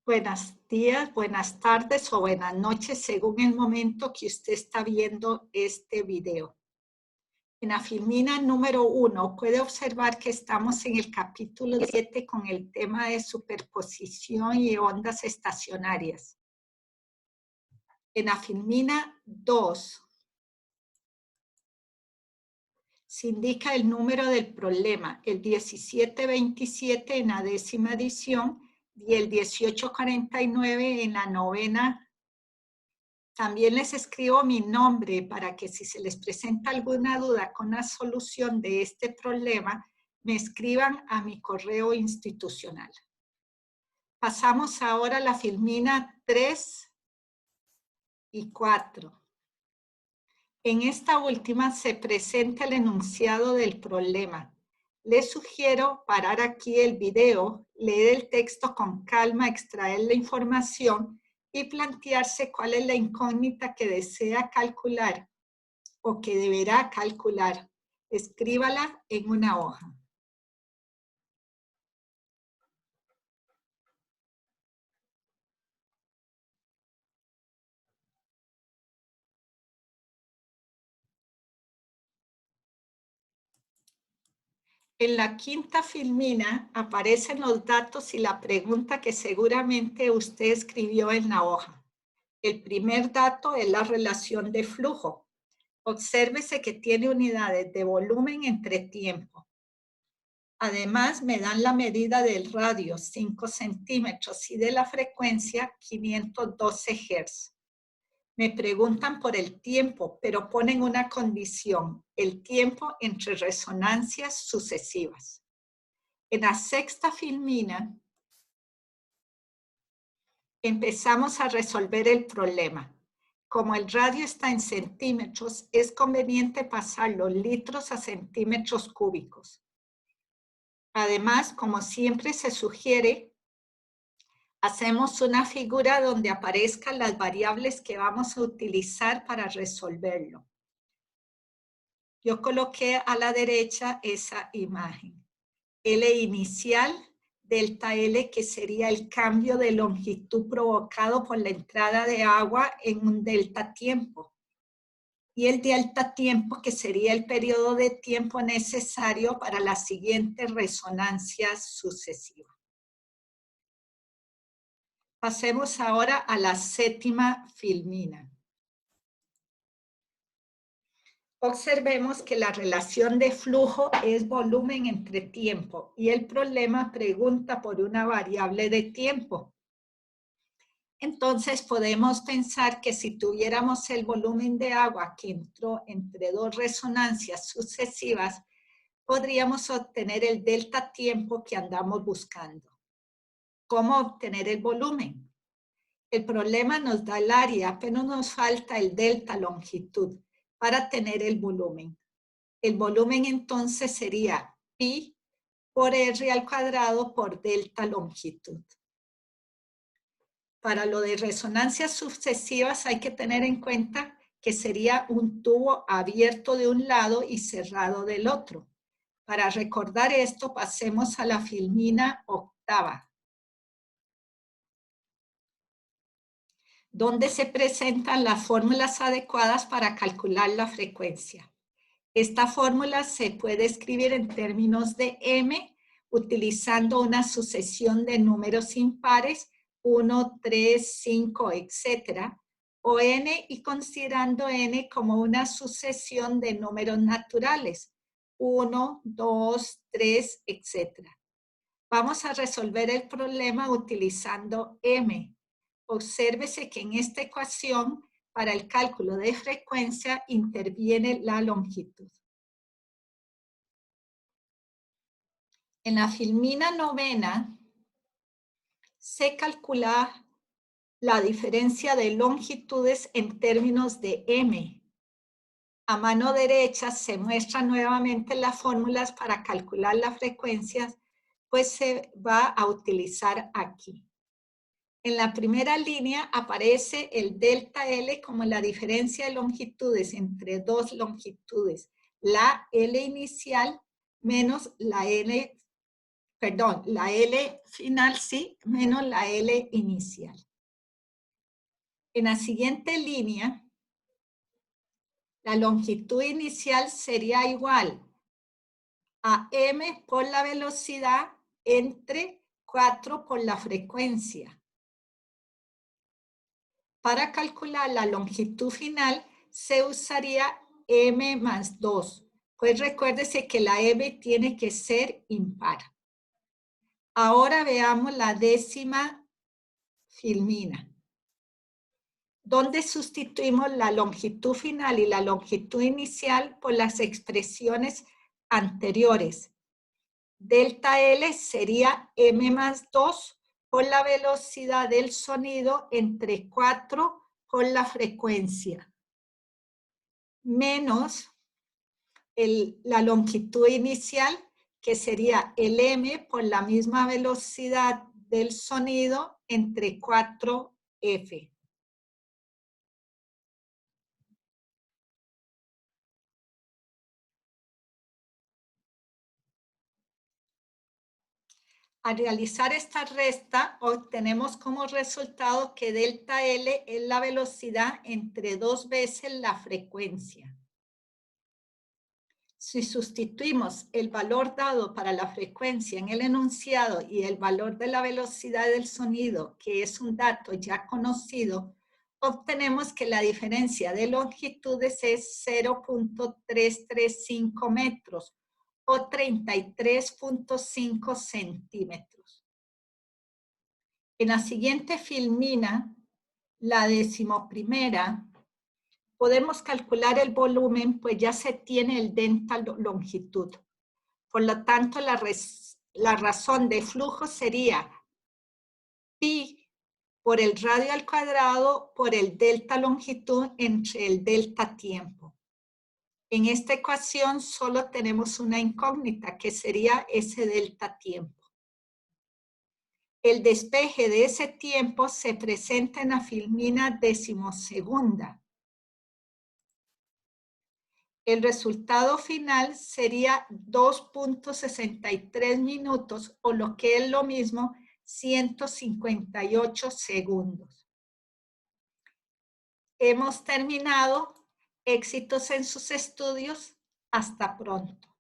Buenos días, buenas tardes o buenas noches, según el momento que usted está viendo este video. En la filmina número 1 puede observar que estamos en el capítulo 7 con el tema de superposición y ondas estacionarias. En la filmina 2 se indica el número del problema, el 1727 en la 10ª edición y el 1849 en la 9ª. También les escribo mi nombre para que si se les presenta alguna duda con la solución de este problema, me escriban a mi correo institucional. Pasamos ahora a la filmina 3 y 4. En esta última se presenta el enunciado del problema. Les sugiero parar aquí el video, leer el texto con calma, extraer la información y plantearse cuál es la incógnita que desea calcular o que deberá calcular. Escríbala en una hoja. En la quinta filmina aparecen los datos y la pregunta que seguramente usted escribió en la hoja. El primer dato es la relación de flujo. Obsérvese que tiene unidades de volumen entre tiempo. Además, me dan la medida del radio, 5 centímetros, y de la frecuencia, 512 Hz. Me preguntan por el tiempo, pero ponen una condición, el tiempo entre resonancias sucesivas. En la sexta filmina, empezamos a resolver el problema. Como el radio está en centímetros, es conveniente pasar los litros a centímetros cúbicos. Además, como siempre se sugiere, hacemos una figura donde aparezcan las variables que vamos a utilizar para resolverlo. Yo coloqué a la derecha esa imagen. L inicial, delta L, que sería el cambio de longitud provocado por la entrada de agua en un delta tiempo. Y el delta tiempo, que sería el periodo de tiempo necesario para la siguiente resonancia sucesiva. Pasemos ahora a la séptima filmina. Observemos que la relación de flujo es volumen entre tiempo y el problema pregunta por una variable de tiempo. Entonces podemos pensar que si tuviéramos el volumen de agua que entró entre dos resonancias sucesivas, podríamos obtener el delta tiempo que andamos buscando. ¿Cómo obtener el volumen? El problema nos da el área, pero nos falta el delta longitud para tener el volumen. El volumen entonces sería pi por r al cuadrado por delta longitud. Para lo de resonancias sucesivas hay que tener en cuenta que sería un tubo abierto de un lado y cerrado del otro. Para recordar esto, pasemos a la filmina octava, donde se presentan las fórmulas adecuadas para calcular la frecuencia. Esta fórmula se puede escribir en términos de m, utilizando una sucesión de números impares, 1, 3, 5, etc., o n y considerando n como una sucesión de números naturales, 1, 2, 3, etc. Vamos a resolver el problema utilizando m. Obsérvese que en esta ecuación, para el cálculo de frecuencia, interviene la longitud. En la filmina novena, se calcula la diferencia de longitudes en términos de m. A mano derecha se muestran nuevamente las fórmulas para calcular las frecuencias, pues se va a utilizar aquí. En la primera línea aparece el delta L como la diferencia de longitudes entre dos longitudes, la L inicial menos la perdón, la L final sí, menos la L inicial. En la siguiente línea, la longitud inicial sería igual a m por la velocidad entre 4 por la frecuencia. Para calcular la longitud final se usaría m más 2. Pues recuérdese que la m tiene que ser impar. Ahora veamos la décima filmina, donde sustituimos la longitud final y la longitud inicial por las expresiones anteriores. Delta L sería m más 2 por la velocidad del sonido entre 4 por la frecuencia, menos la longitud inicial, que sería el m por la misma velocidad del sonido entre 4f. Al realizar esta resta, obtenemos como resultado que delta L es la velocidad entre 2 veces la frecuencia. Si sustituimos el valor dado para la frecuencia en el enunciado y el valor de la velocidad del sonido, que es un dato ya conocido, obtenemos que la diferencia de longitudes es 0.335 metros o 33.5 centímetros. En la siguiente filmina, la 11ª, podemos calcular el volumen, pues ya se tiene el delta longitud. Por lo tanto, la razón de flujo sería pi por el radio al cuadrado por el delta longitud entre el delta tiempo. En esta ecuación solo tenemos una incógnita, que sería ese delta tiempo. El despeje de ese tiempo se presenta en la filmina 12ª. El resultado final sería 2.63 minutos, o lo que es lo mismo, 158 segundos. Hemos terminado. Éxitos en sus estudios. Hasta pronto.